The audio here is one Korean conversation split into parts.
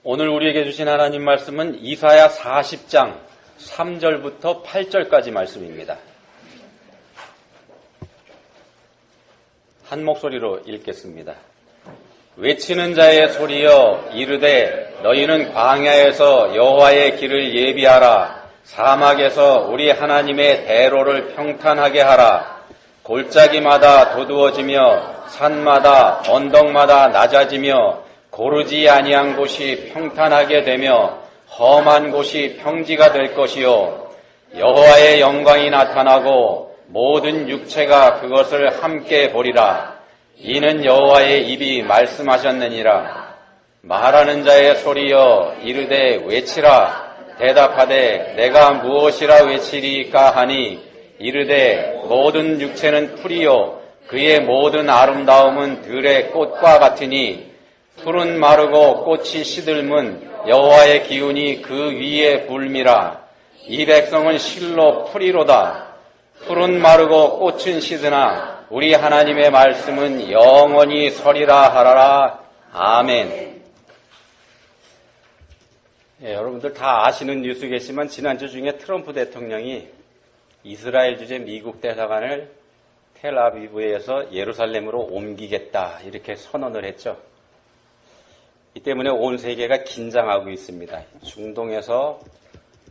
오늘 우리에게 주신 하나님 말씀은 이사야 40장 3절부터 8절까지 말씀입니다. 한 목소리로 읽겠습니다. 외치는 자의 소리여 이르되 너희는 광야에서 여호와의 길을 예비하라. 사막에서 우리 하나님의 대로를 평탄하게 하라. 골짜기마다 도두어지며 산마다 언덕마다 낮아지며 고르지 아니한 곳이 평탄하게 되며 험한 곳이 평지가 될 것이요 여호와의 영광이 나타나고 모든 육체가 그것을 함께 보리라. 이는 여호와의 입이 말씀하셨느니라. 말하는 자의 소리여 이르되 외치라. 대답하되 내가 무엇이라 외치리까 하니 이르되 모든 육체는 풀이요 그의 모든 아름다움은 들의 꽃과 같으니 풀은 마르고 꽃이 시들면 여호와의 기운이 그 위에 불미라. 이 백성은 실로 풀이로다. 풀은 마르고 꽃은 시드나 우리 하나님의 말씀은 영원히 서리라 하라라. 아멘. 여러분들 다 아시는 뉴스겠지만 지난주 중에 트럼프 대통령이 이스라엘 주재 미국 대사관을 텔아비브에서 예루살렘으로 옮기겠다 이렇게 선언을 했죠. 이 때문에 온 세계가 긴장하고 있습니다. 중동에서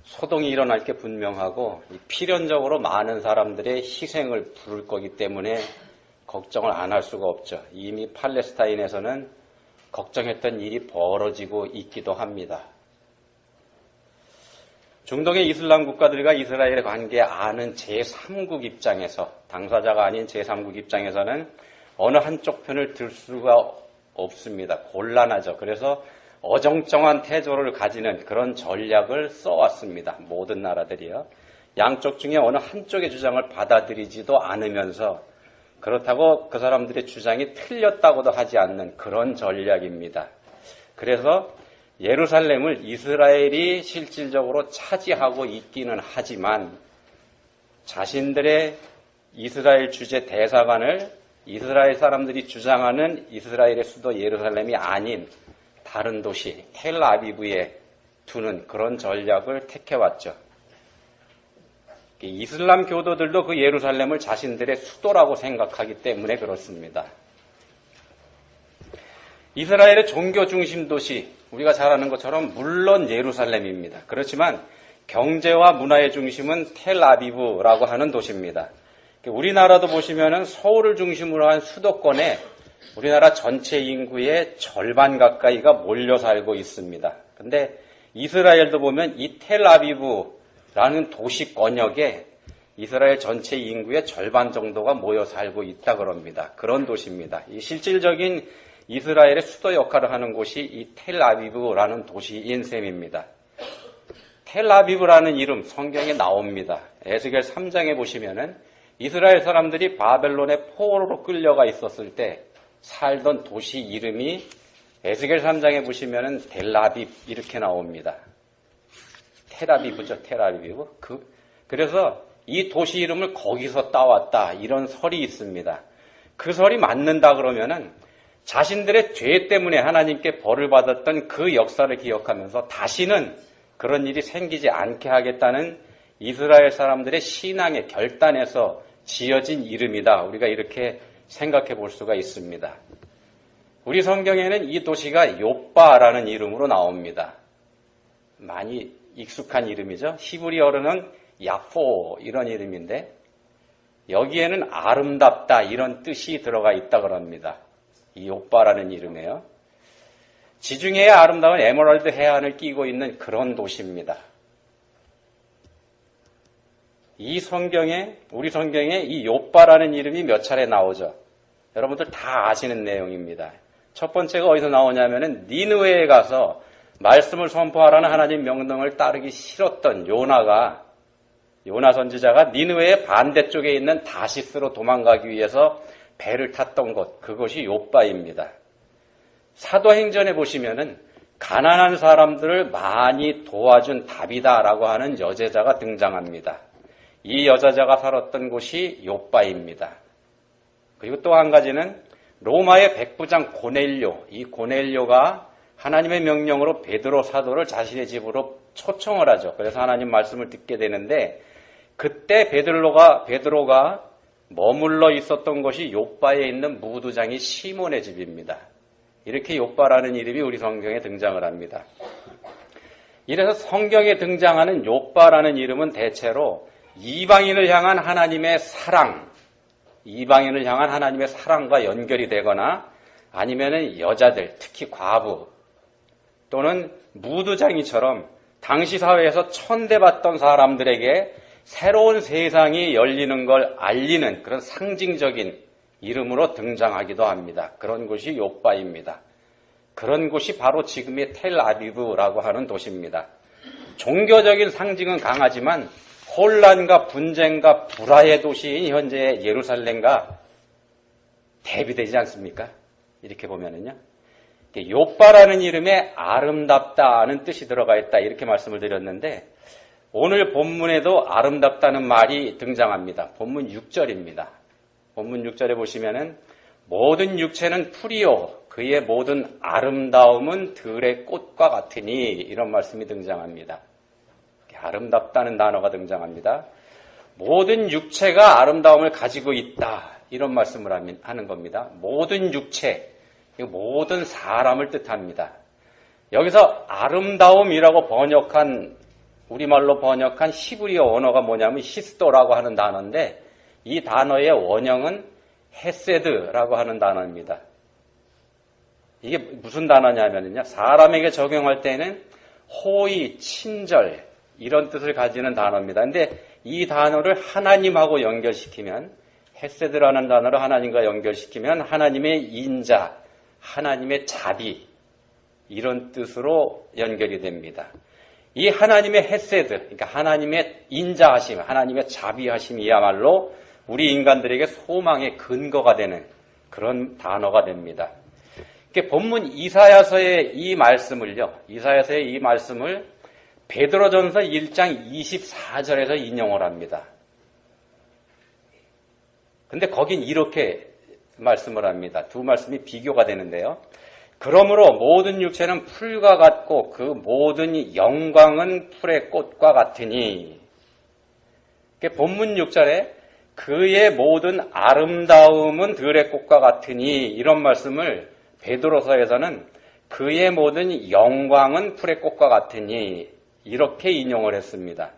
소동이 일어날 게 분명하고 필연적으로 많은 사람들의 희생을 부를 거기 때문에 걱정을 안 할 수가 없죠. 이미 팔레스타인에서는 걱정했던 일이 벌어지고 있기도 합니다. 중동의 이슬람 국가들과 이스라엘의 관계에 아는 제3국 입장에서, 당사자가 아닌 제3국 입장에서는 어느 한쪽 편을 들 수가 없습니다. 곤란하죠. 그래서 어정쩡한 태도를 가지는 그런 전략을 써왔습니다. 모든 나라들이요. 양쪽 중에 어느 한쪽의 주장을 받아들이지도 않으면서 그렇다고 그 사람들의 주장이 틀렸다고도 하지 않는 그런 전략입니다. 그래서 예루살렘을 이스라엘이 실질적으로 차지하고 있기는 하지만 자신들의 이스라엘 주재 대사관을 이스라엘 사람들이 주장하는 이스라엘의 수도 예루살렘이 아닌 다른 도시 텔아비브에 두는 그런 전략을 택해왔죠. 이슬람 교도들도 그 예루살렘을 자신들의 수도라고 생각하기 때문에 그렇습니다. 이스라엘의 종교 중심 도시, 우리가 잘 아는 것처럼 물론 예루살렘입니다. 그렇지만 경제와 문화의 중심은 텔아비브라고 하는 도시입니다. 우리나라도 보시면은 서울을 중심으로 한 수도권에 우리나라 전체 인구의 절반 가까이가 몰려 살고 있습니다. 근데 이스라엘도 보면 이 텔아비브라는 도시권역에 이스라엘 전체 인구의 절반 정도가 모여 살고 있다 그럽니다. 그런 도시입니다. 이 실질적인 이스라엘의 수도 역할을 하는 곳이 이 텔아비브라는 도시인 셈입니다. 텔아비브라는 이름 성경에 나옵니다. 에스겔 3장에 보시면은 이스라엘 사람들이 바벨론의 포로로 끌려가 있었을 때 살던 도시 이름이 에스겔 3장에 보시면은 델아빕 이렇게 나옵니다. 텔아비브죠, 텔아비브. 그래서 이 도시 이름을 거기서 따왔다 이런 설이 있습니다. 그 설이 맞는다 그러면은 자신들의 죄 때문에 하나님께 벌을 받았던 그 역사를 기억하면서 다시는 그런 일이 생기지 않게 하겠다는 이스라엘 사람들의 신앙의 결단에서 지어진 이름이다. 우리가 이렇게 생각해 볼 수가 있습니다. 우리 성경에는 이 도시가 요빠라는 이름으로 나옵니다. 많이 익숙한 이름이죠. 히브리어로는 야포 이런 이름인데 여기에는 아름답다 이런 뜻이 들어가 있다 그럽니다. 이 요빠라는 이름이에요. 지중해의 아름다운 에메랄드 해안을 끼고 있는 그런 도시입니다. 이 성경에, 우리 성경에 이 요빠라는 이름이 몇 차례 나오죠. 여러분들 다 아시는 내용입니다. 첫 번째가 어디서 나오냐면은 니느웨에 가서 말씀을 선포하라는 하나님 명령을 따르기 싫었던 요나 선지자가 니느웨의 반대쪽에 있는 다시스로 도망가기 위해서 배를 탔던 곳, 그것이 요빠입니다. 사도행전에 보시면은 가난한 사람들을 많이 도와준 다비다라고 하는 여제자가 등장합니다. 이 여자가 살았던 곳이 요빠입니다. 그리고 또 한 가지는 로마의 백부장 고넬료, 이 고넬료가 하나님의 명령으로 베드로 사도를 자신의 집으로 초청을 하죠. 그래서 하나님 말씀을 듣게 되는데 그때 베드로가 머물러 있었던 곳이 요빠에 있는 무두장이 시몬의 집입니다. 이렇게 요빠라는 이름이 우리 성경에 등장을 합니다. 이래서 성경에 등장하는 요빠라는 이름은 대체로 이방인을 향한 하나님의 사랑과 연결이 되거나 아니면은 여자들, 특히 과부 또는 무두장이처럼 당시 사회에서 천대받던 사람들에게 새로운 세상이 열리는 걸 알리는 그런 상징적인 이름으로 등장하기도 합니다. 그런 곳이 요빠입니다. 그런 곳이 바로 지금의 텔아비브라고 하는 도시입니다. 종교적인 상징은 강하지만 혼란과 분쟁과 불화의 도시인 현재의 예루살렘과 대비되지 않습니까? 이렇게 보면은요. 요빠라는 이름에 아름답다는 뜻이 들어가 있다 이렇게 말씀을 드렸는데 오늘 본문에도 아름답다는 말이 등장합니다. 본문 6절입니다. 본문 6절에 보시면은 모든 육체는 풀이요 그의 모든 아름다움은 들의 꽃과 같으니 이런 말씀이 등장합니다. 아름답다는 단어가 등장합니다. 모든 육체가 아름다움을 가지고 있다 이런 말씀을 하는 겁니다. 모든 육체, 모든 사람을 뜻합니다. 여기서 아름다움이라고 우리말로 번역한 히브리어 언어가 뭐냐면 히스도라고 하는 단어인데 이 단어의 원형은 헤세드라고 하는 단어입니다. 이게 무슨 단어냐면요. 사람에게 적용할 때는 호의, 친절 이런 뜻을 가지는 단어입니다. 근데 이 단어를 하나님하고 연결시키면 헤세드라는 단어를 하나님과 연결시키면 하나님의 인자, 하나님의 자비 이런 뜻으로 연결이 됩니다. 이 하나님의 헤세드, 그러니까 하나님의 인자하심, 하나님의 자비하심이야말로 우리 인간들에게 소망의 근거가 되는 그런 단어가 됩니다. 본문 이사야서의 이 말씀을 베드로전서 1장 24절에서 인용을 합니다. 근데 거긴 이렇게 말씀을 합니다. 두 말씀이 비교가 되는데요. 그러므로 모든 육체는 풀과 같고 그 모든 영광은 풀의 꽃과 같으니 본문 6절에 그의 모든 아름다움은 들의 꽃과 같으니 이런 말씀을 베드로서에서는 그의 모든 영광은 풀의 꽃과 같으니 이렇게 인용을 했습니다.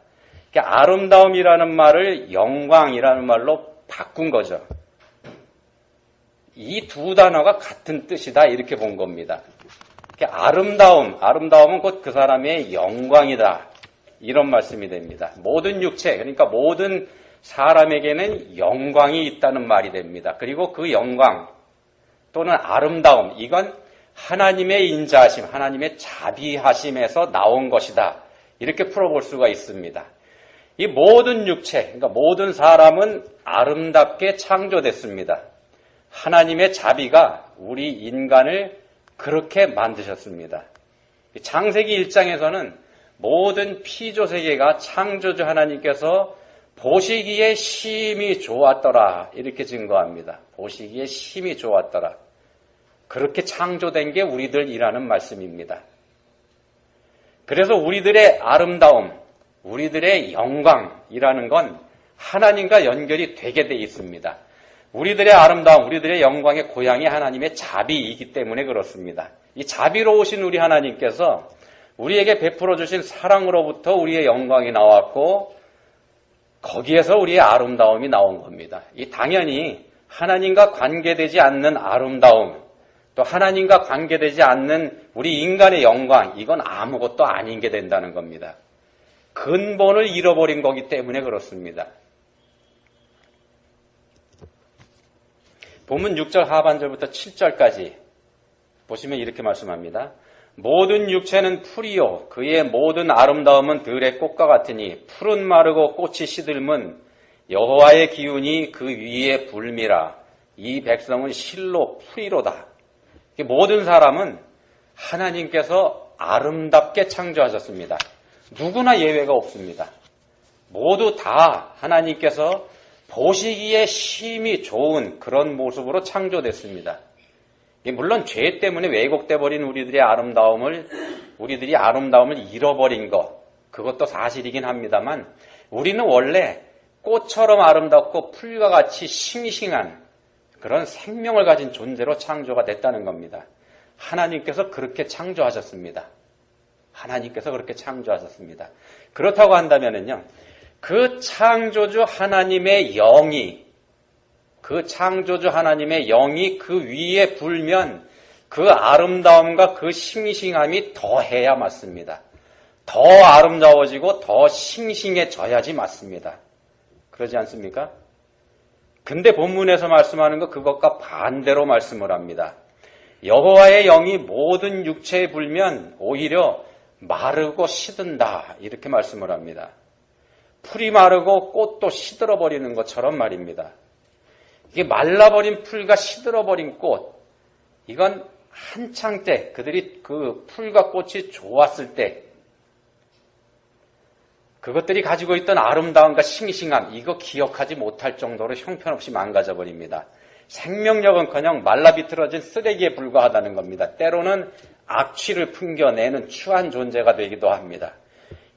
아름다움이라는 말을 영광이라는 말로 바꾼 거죠. 이 두 단어가 같은 뜻이다 이렇게 본 겁니다. 아름다움은 곧 그 사람의 영광이다 이런 말씀이 됩니다. 모든 육체 그러니까 모든 사람에게는 영광이 있다는 말이 됩니다. 그리고 그 영광 또는 아름다움 이건 하나님의 인자하심, 하나님의 자비하심에서 나온 것이다 이렇게 풀어볼 수가 있습니다. 이 모든 육체 그러니까 모든 사람은 아름답게 창조됐습니다. 하나님의 자비가 우리 인간을 그렇게 만드셨습니다. 창세기 1장에서는 모든 피조세계가 창조주 하나님께서 보시기에 심히 좋았더라 이렇게 증거합니다. 보시기에 심히 좋았더라. 그렇게 창조된 게 우리들이라는 말씀입니다. 그래서 우리들의 아름다움, 우리들의 영광이라는 건 하나님과 연결이 되게 돼 있습니다. 우리들의 아름다움, 우리들의 영광의 고향이 하나님의 자비이기 때문에 그렇습니다. 이 자비로우신 우리 하나님께서 우리에게 베풀어 주신 사랑으로부터 우리의 영광이 나왔고 거기에서 우리의 아름다움이 나온 겁니다. 이 당연히 하나님과 관계되지 않는 아름다움, 또 하나님과 관계되지 않는 우리 인간의 영광, 이건 아무것도 아닌 게 된다는 겁니다. 근본을 잃어버린 거기 때문에 그렇습니다. 본문 6절 하반절부터 7절까지 보시면 이렇게 말씀합니다. 모든 육체는 풀이요 그의 모든 아름다움은 들의 꽃과 같으니 풀은 마르고 꽃이 시들면 여호와의 기운이 그 위에 불미라. 이 백성은 실로 풀이로다. 모든 사람은 하나님께서 아름답게 창조하셨습니다. 누구나 예외가 없습니다. 모두 다 하나님께서 보시기에 심히 좋은 그런 모습으로 창조됐습니다. 물론 죄 때문에 왜곡돼 버린 우리들이 아름다움을 잃어버린 것, 그것도 사실이긴 합니다만, 우리는 원래 꽃처럼 아름답고 풀과 같이 싱싱한 그런 생명을 가진 존재로 창조가 됐다는 겁니다. 하나님께서 그렇게 창조하셨습니다. 하나님께서 그렇게 창조하셨습니다. 그렇다고 한다면은요, 그 창조주 하나님의 영이 그 위에 불면 그 아름다움과 그 싱싱함이 더해야 맞습니다. 더 아름다워지고 더 싱싱해져야지 맞습니다. 그러지 않습니까? 근데 본문에서 말씀하는 거 그것과 반대로 말씀을 합니다. 여호와의 영이 모든 육체에 불면 오히려 마르고 시든다, 이렇게 말씀을 합니다. 풀이 마르고 꽃도 시들어버리는 것처럼 말입니다. 이게 말라버린 풀과 시들어버린 꽃, 이건 한창 때 그들이 그 풀과 꽃이 좋았을 때 그것들이 가지고 있던 아름다움과 싱싱함, 이거 기억하지 못할 정도로 형편없이 망가져 버립니다. 생명력은커녕 말라비틀어진 쓰레기에 불과하다는 겁니다. 때로는 악취를 풍겨내는 추한 존재가 되기도 합니다.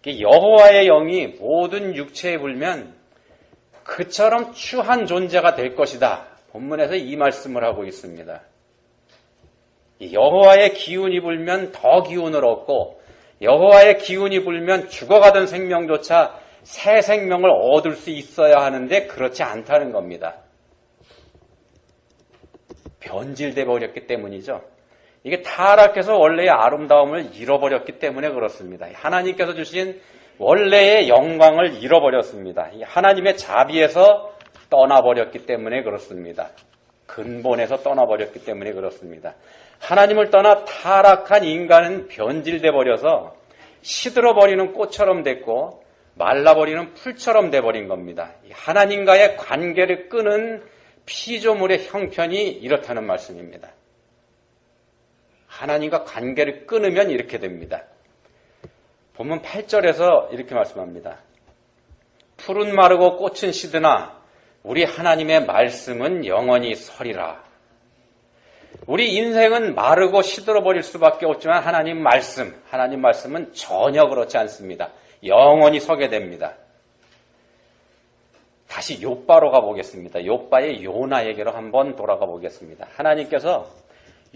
여호와의 영이 모든 육체에 불면 그처럼 추한 존재가 될 것이다. 본문에서 이 말씀을 하고 있습니다. 여호와의 기운이 불면 더 기운을 얻고, 여호와의 기운이 불면 죽어가던 생명조차 새 생명을 얻을 수 있어야 하는데 그렇지 않다는 겁니다. 변질돼 버렸기 때문이죠. 이게 타락해서 원래의 아름다움을 잃어버렸기 때문에 그렇습니다. 하나님께서 주신 원래의 영광을 잃어버렸습니다. 하나님의 자비에서 떠나버렸기 때문에 그렇습니다. 근본에서 떠나버렸기 때문에 그렇습니다. 하나님을 떠나 타락한 인간은 변질돼 버려서 시들어버리는 꽃처럼 됐고 말라버리는 풀처럼 돼버린 겁니다. 하나님과의 관계를 끄는 피조물의 형편이 이렇다는 말씀입니다. 하나님과 관계를 끊으면 이렇게 됩니다. 본문 8절에서 이렇게 말씀합니다. 풀은 마르고 꽃은 시드나 우리 하나님의 말씀은 영원히 서리라. 우리 인생은 마르고 시들어버릴 수밖에 없지만 하나님 말씀은 전혀 그렇지 않습니다. 영원히 서게 됩니다. 다시 욥바로 가보겠습니다. 욥바의 요나에게로 한번 돌아가 보겠습니다. 하나님께서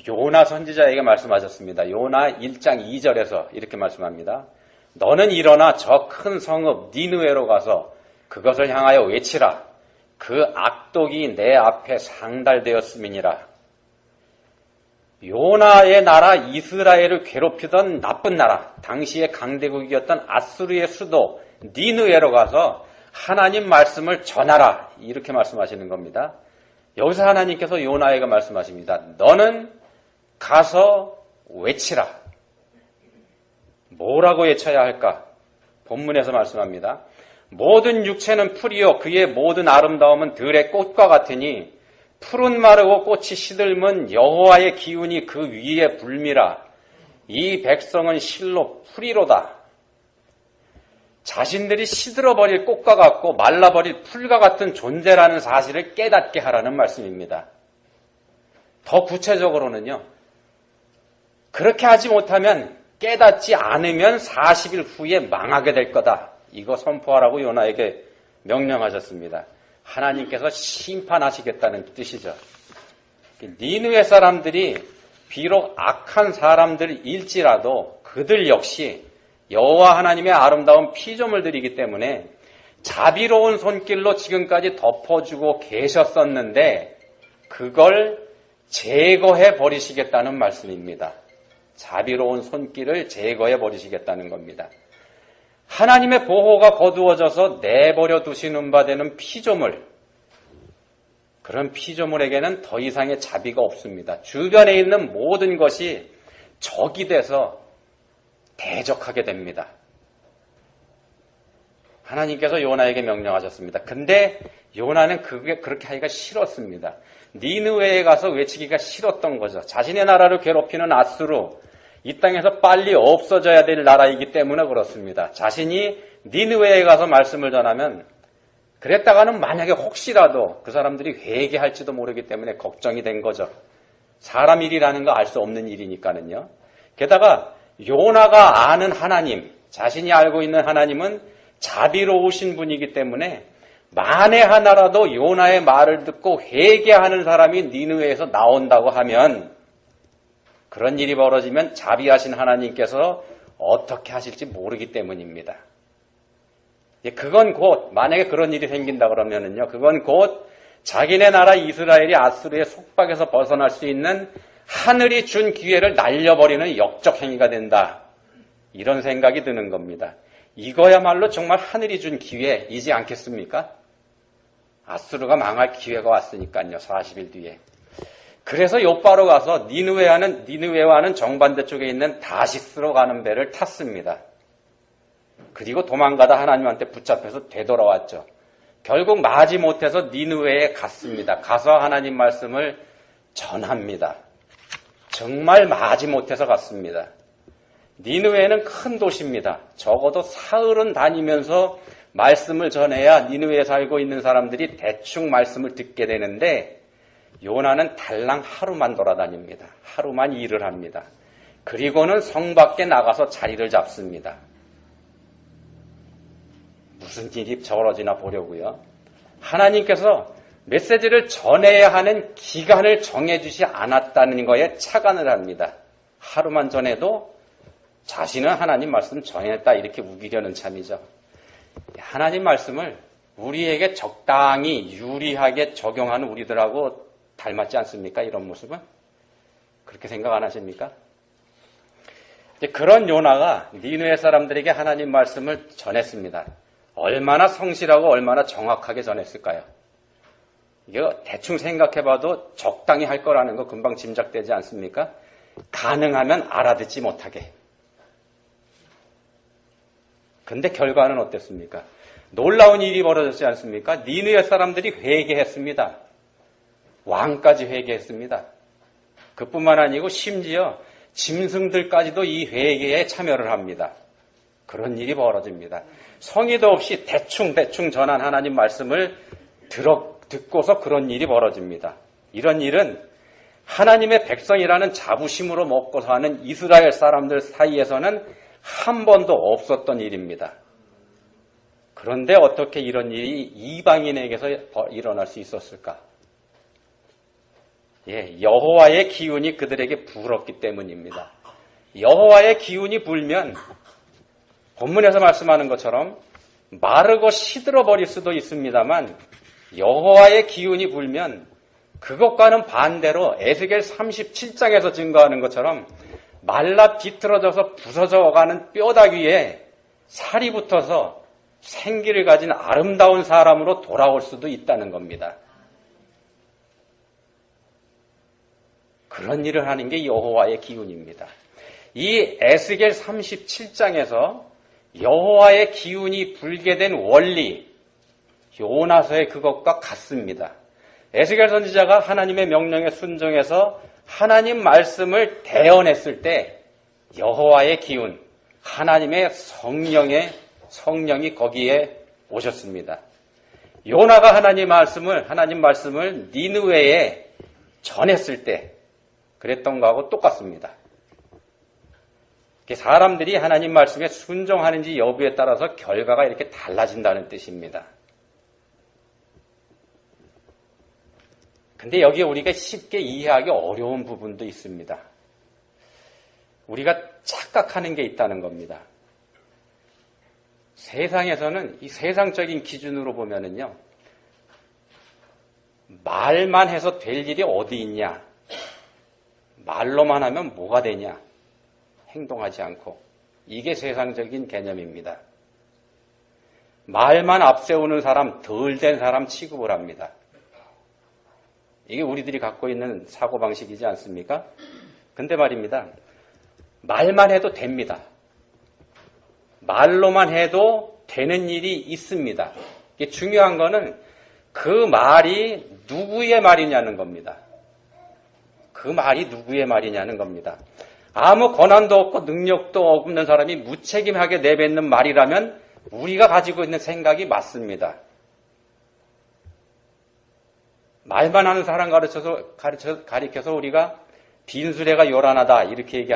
요나 선지자에게 말씀하셨습니다. 요나 1장 2절에서 이렇게 말씀합니다. 너는 일어나 저 큰 성읍 니느웨로 가서 그것을 향하여 외치라. 그 악독이 내 앞에 상달되었음이니라. 요나의 나라 이스라엘을 괴롭히던 나쁜 나라, 당시의 강대국이었던 아수르의 수도 니느웨로 가서 하나님 말씀을 전하라. 이렇게 말씀하시는 겁니다. 여기서 하나님께서 요나에게 말씀하십니다. 너는 가서 외치라. 뭐라고 외쳐야 할까? 본문에서 말씀합니다. 모든 육체는 풀이요 그의 모든 아름다움은 들의 꽃과 같으니 풀은 마르고 꽃이 시들면 여호와의 기운이 그 위에 불미라. 이 백성은 실로 풀이로다. 자신들이 시들어버릴 꽃과 같고 말라버릴 풀과 같은 존재라는 사실을 깨닫게 하라는 말씀입니다. 더 구체적으로는요. 그렇게 하지 못하면 깨닫지 않으면 40일 후에 망하게 될 거다. 이거 선포하라고 요나에게 명령하셨습니다. 하나님께서 심판하시겠다는 뜻이죠. 니느웨 사람들이 비록 악한 사람들일지라도 그들 역시 여호와 하나님의 아름다운 피조물들이기 때문에 자비로운 손길로 지금까지 덮어주고 계셨었는데 그걸 제거해 버리시겠다는 말씀입니다. 자비로운 손길을 제거해 버리시겠다는 겁니다. 하나님의 보호가 거두어져서 내버려 두시는 바 되는 피조물, 그런 피조물에게는 더 이상의 자비가 없습니다. 주변에 있는 모든 것이 적이 돼서 대적하게 됩니다. 하나님께서 요나에게 명령하셨습니다. 근데 요나는 그렇게 하기가 싫었습니다. 니느웨에 가서 외치기가 싫었던 거죠. 자신의 나라를 괴롭히는 아수르, 이 땅에서 빨리 없어져야 될 나라이기 때문에 그렇습니다. 자신이 니느웨에 가서 말씀을 전하면 그랬다가는 만약에 혹시라도 그 사람들이 회개할지도 모르기 때문에 걱정이 된 거죠. 사람 일이라는 거 알 수 없는 일이니까는요. 게다가 요나가 아는 하나님, 자신이 알고 있는 하나님은 자비로우신 분이기 때문에 만에 하나라도 요나의 말을 듣고 회개하는 사람이 니느웨에서 나온다고 하면, 그런 일이 벌어지면 자비하신 하나님께서 어떻게 하실지 모르기 때문입니다. 그건 곧, 만약에 그런 일이 생긴다 그러면은요, 그건 곧 자기네 나라 이스라엘이 아수르의 속박에서 벗어날 수 있는 하늘이 준 기회를 날려버리는 역적 행위가 된다. 이런 생각이 드는 겁니다. 이거야말로 정말 하늘이 준 기회이지 않겠습니까? 아수르가 망할 기회가 왔으니까요. 40일 뒤에. 그래서 욥바로 가서 니느웨와는 정반대 쪽에 있는 다시스로 가는 배를 탔습니다. 그리고 도망가다 하나님한테 붙잡혀서 되돌아왔죠. 결국 마지 못해서 니느웨에 갔습니다. 가서 하나님 말씀을 전합니다. 정말 마지 못해서 갔습니다. 니느웨는 큰 도시입니다. 적어도 사흘은 다니면서 말씀을 전해야 니느웨에 살고 있는 사람들이 대충 말씀을 듣게 되는데, 요나는 달랑 하루만 돌아다닙니다. 하루만 일을 합니다. 그리고는 성 밖에 나가서 자리를 잡습니다. 무슨 일이 벌어지나 보려고요. 하나님께서 메시지를 전해야 하는 기간을 정해주지 않았다는 거에 착안을 합니다. 하루만 전해도 자신은 하나님 말씀 전했다 이렇게 우기려는 참이죠. 하나님 말씀을 우리에게 적당히 유리하게 적용하는 우리들하고 닮았지 않습니까? 이런 모습은? 그렇게 생각 안 하십니까? 그런 요나가 니느웨 사람들에게 하나님 말씀을 전했습니다. 얼마나 성실하고 얼마나 정확하게 전했을까요? 이거 대충 생각해봐도 적당히 할 거라는 거 금방 짐작되지 않습니까? 가능하면 알아듣지 못하게. 근데 결과는 어땠습니까? 놀라운 일이 벌어졌지 않습니까? 니느웨 사람들이 회개했습니다. 왕까지 회개했습니다. 그뿐만 아니고 심지어 짐승들까지도 이 회개에 참여를 합니다. 그런 일이 벌어집니다. 성의도 없이 대충 전한 하나님 말씀을 듣고서 그런 일이 벌어집니다. 이런 일은 하나님의 백성이라는 자부심으로 먹고 사는 이스라엘 사람들 사이에서는 한 번도 없었던 일입니다. 그런데 어떻게 이런 일이 이방인에게서 일어날 수 있었을까? 여호와의 기운이 그들에게 불었기 때문입니다. 여호와의 기운이 불면 본문에서 말씀하는 것처럼 마르고 시들어 버릴 수도 있습니다만, 여호와의 기운이 불면 그것과는 반대로 에스겔 37장에서 증거하는 것처럼 말라 비틀어져서 부서져가는 뼈다귀 위에 살이 붙어서 생기를 가진 아름다운 사람으로 돌아올 수도 있다는 겁니다. 그런 일을 하는 게 여호와의 기운입니다. 이 에스겔 37장에서 여호와의 기운이 불게 된 원리, 요나서의 그것과 같습니다. 에스겔 선지자가 하나님의 명령에 순종해서 하나님 말씀을 대언했을 때 여호와의 기운, 하나님의 성령이 거기에 오셨습니다. 요나가 하나님 말씀을 니느웨에 전했을 때 그랬던 거하고 똑같습니다. 사람들이 하나님 말씀에 순종하는지 여부에 따라서 결과가 이렇게 달라진다는 뜻입니다. 근데 여기에 우리가 쉽게 이해하기 어려운 부분도 있습니다. 우리가 착각하는 게 있다는 겁니다. 세상에서는 이 세상적인 기준으로 보면은요, 말만 해서 될 일이 어디 있냐? 말로만 하면 뭐가 되냐? 행동하지 않고. 이게 세상적인 개념입니다. 말만 앞세우는 사람, 덜 된 사람 취급을 합니다. 이게 우리들이 갖고 있는 사고방식이지 않습니까? 근데 말입니다. 말만 해도 됩니다. 말로만 해도 되는 일이 있습니다. 이게 중요한 거는 그 말이 누구의 말이냐는 겁니다. 그 말이 누구의 말이냐는 겁니다. 아무 권한도 없고 능력도 없는 사람이 무책임하게 내뱉는 말이라면 우리가 가지고 있는 생각이 맞습니다. 말만 하는 사람 가리켜서 우리가 빈수레가 요란하다 이렇게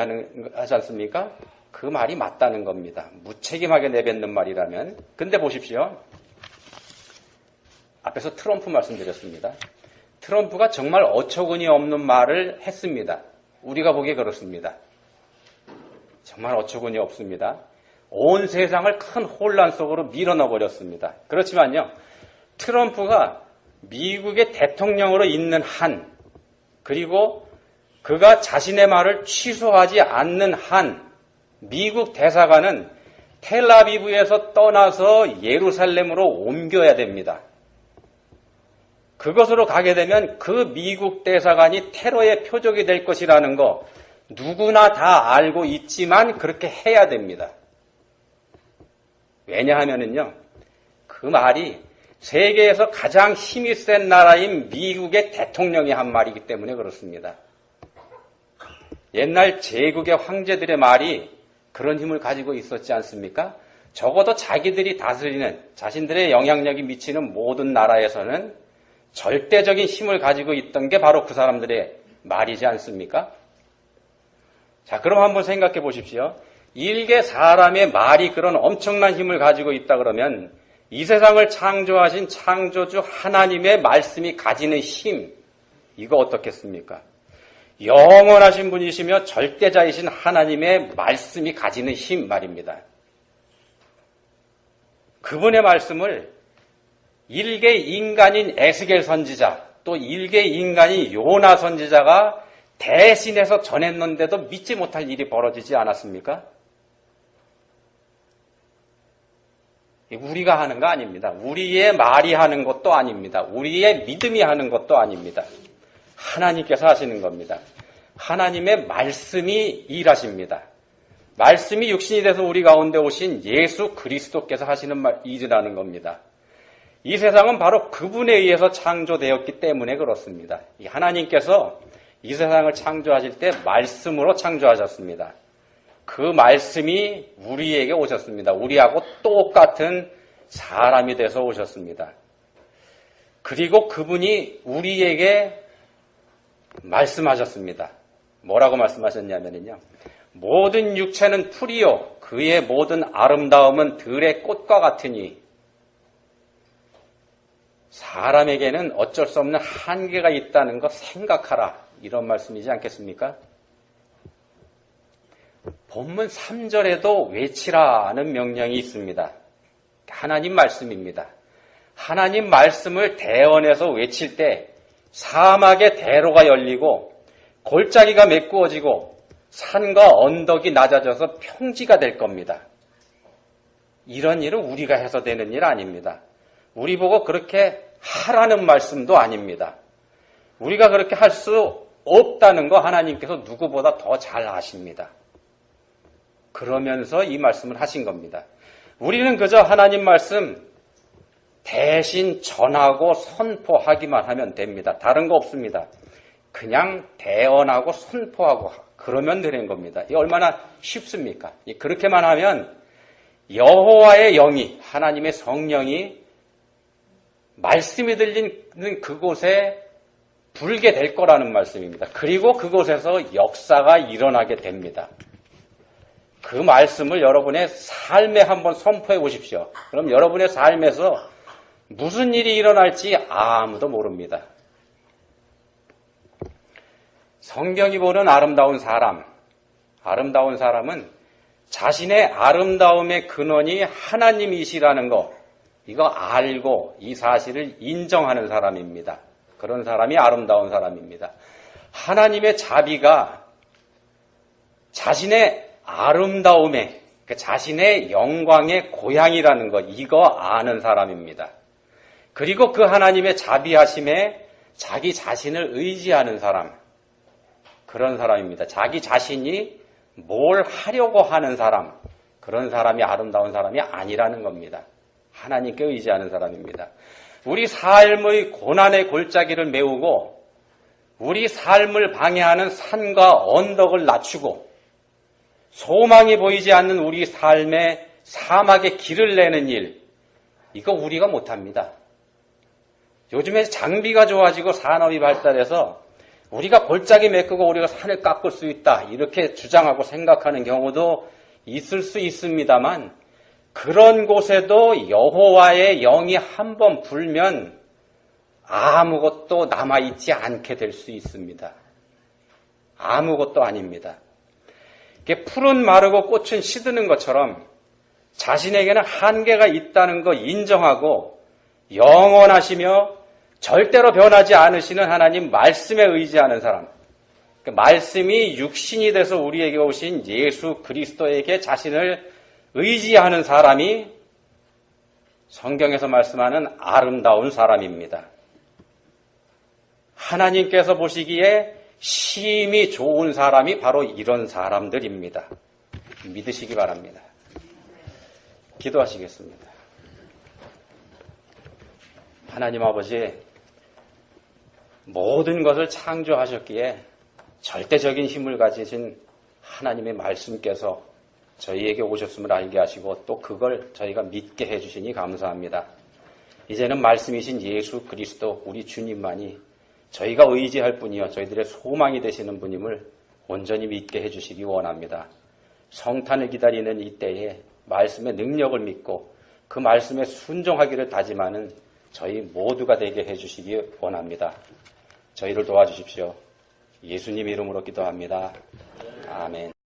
하지 않습니까? 그 말이 맞다는 겁니다. 무책임하게 내뱉는 말이라면. 근데 보십시오. 앞에서 트럼프 말씀드렸습니다. 트럼프가 정말 어처구니 없는 말을 했습니다. 우리가 보기에 그렇습니다. 정말 어처구니 없습니다. 온 세상을 큰 혼란 속으로 밀어넣어버렸습니다. 그렇지만요, 트럼프가 미국의 대통령으로 있는 한, 그리고 그가 자신의 말을 취소하지 않는 한, 미국 대사관은 텔아비브에서 떠나서 예루살렘으로 옮겨야 됩니다. 그것으로 가게 되면 그 미국 대사관이 테러의 표적이 될 것이라는 거 누구나 다 알고 있지만 그렇게 해야 됩니다. 왜냐하면은요, 그 말이 세계에서 가장 힘이 센 나라인 미국의 대통령이 한 말이기 때문에 그렇습니다. 옛날 제국의 황제들의 말이 그런 힘을 가지고 있었지 않습니까? 적어도 자기들이 다스리는, 자신들의 영향력이 미치는 모든 나라에서는 절대적인 힘을 가지고 있던 게 바로 그 사람들의 말이지 않습니까? 자, 그럼 한번 생각해 보십시오. 일개 사람의 말이 그런 엄청난 힘을 가지고 있다 그러면 이 세상을 창조하신 창조주 하나님의 말씀이 가지는 힘, 이거 어떻겠습니까? 영원하신 분이시며 절대자이신 하나님의 말씀이 가지는 힘 말입니다. 그분의 말씀을 일개 인간인 에스겔 선지자, 또 일개 인간인 요나 선지자가 대신해서 전했는데도 믿지 못할 일이 벌어지지 않았습니까? 우리가 하는 거 아닙니다. 우리의 말이 하는 것도 아닙니다. 우리의 믿음이 하는 것도 아닙니다. 하나님께서 하시는 겁니다. 하나님의 말씀이 일하십니다. 말씀이 육신이 돼서 우리 가운데 오신 예수 그리스도께서 하시는 일이라는 겁니다. 이 세상은 바로 그분에 의해서 창조되었기 때문에 그렇습니다. 하나님께서 이 세상을 창조하실 때 말씀으로 창조하셨습니다. 그 말씀이 우리에게 오셨습니다. 우리하고 똑같은 사람이 돼서 오셨습니다. 그리고 그분이 우리에게 말씀하셨습니다. 뭐라고 말씀하셨냐면요. 모든 육체는 풀이요 그의 모든 아름다움은 들의 꽃과 같으니 사람에게는 어쩔 수 없는 한계가 있다는 거 생각하라. 이런 말씀이지 않겠습니까? 본문 3절에도 외치라는 명령이 있습니다. 하나님 말씀입니다. 하나님 말씀을 대언해서 외칠 때 사막의 대로가 열리고 골짜기가 메꾸어지고 산과 언덕이 낮아져서 평지가 될 겁니다. 이런 일은 우리가 해서 되는 일 아닙니다. 우리 보고 그렇게 하라는 말씀도 아닙니다. 우리가 그렇게 할 수 없다는 거 하나님께서 누구보다 더 잘 아십니다. 그러면서 이 말씀을 하신 겁니다. 우리는 그저 하나님 말씀 대신 전하고 선포하기만 하면 됩니다. 다른 거 없습니다. 그냥 대언하고 선포하고 그러면 되는 겁니다. 이게 얼마나 쉽습니까? 그렇게만 하면 여호와의 영이, 하나님의 성령이 말씀이 들리는 그곳에 불게 될 거라는 말씀입니다. 그리고 그곳에서 역사가 일어나게 됩니다. 그 말씀을 여러분의 삶에 한번 선포해 보십시오. 그럼 여러분의 삶에서 무슨 일이 일어날지 아무도 모릅니다. 성경이 보는 아름다운 사람은 자신의 아름다움의 근원이 하나님이시라는 거, 이거 알고 이 사실을 인정하는 사람입니다. 그런 사람이 아름다운 사람입니다. 하나님의 자비가 자신의 아름다움에, 자신의 영광의 고향이라는 것, 이거 아는 사람입니다. 그리고 그 하나님의 자비하심에 자기 자신을 의지하는 사람, 그런 사람입니다. 자기 자신이 뭘 하려고 하는 사람, 그런 사람이 아름다운 사람이 아니라는 겁니다. 하나님께 의지하는 사람입니다. 우리 삶의 고난의 골짜기를 메우고 우리 삶을 방해하는 산과 언덕을 낮추고 소망이 보이지 않는 우리 삶의 사막에 길을 내는 일, 이거 우리가 못합니다. 요즘에 장비가 좋아지고 산업이 발달해서 우리가 골짜기 메꾸고 우리가 산을 깎을 수 있다 이렇게 주장하고 생각하는 경우도 있을 수 있습니다만 그런 곳에도 여호와의 영이 한번 불면 아무것도 남아있지 않게 될 수 있습니다. 아무것도 아닙니다. 풀은 마르고 꽃은 시드는 것처럼 자신에게는 한계가 있다는 거 인정하고 영원하시며 절대로 변하지 않으시는 하나님 말씀에 의지하는 사람, 그 말씀이 육신이 돼서 우리에게 오신 예수 그리스도에게 자신을 의지하는 사람이 성경에서 말씀하는 아름다운 사람입니다. 하나님께서 보시기에 심히 좋은 사람이 바로 이런 사람들입니다. 믿으시기 바랍니다. 기도하시겠습니다. 하나님 아버지, 모든 것을 창조하셨기에 절대적인 힘을 가지신 하나님의 말씀께서 저희에게 오셨음을 알게 하시고 또 그걸 저희가 믿게 해주시니 감사합니다. 이제는 말씀이신 예수 그리스도 우리 주님만이 저희가 의지할 분이요 저희들의 소망이 되시는 분임을 온전히 믿게 해주시기 원합니다. 성탄을 기다리는 이때에 말씀의 능력을 믿고 그 말씀에 순종하기를 다짐하는 저희 모두가 되게 해주시기 원합니다. 저희를 도와주십시오. 예수님 이름으로 기도합니다. 아멘.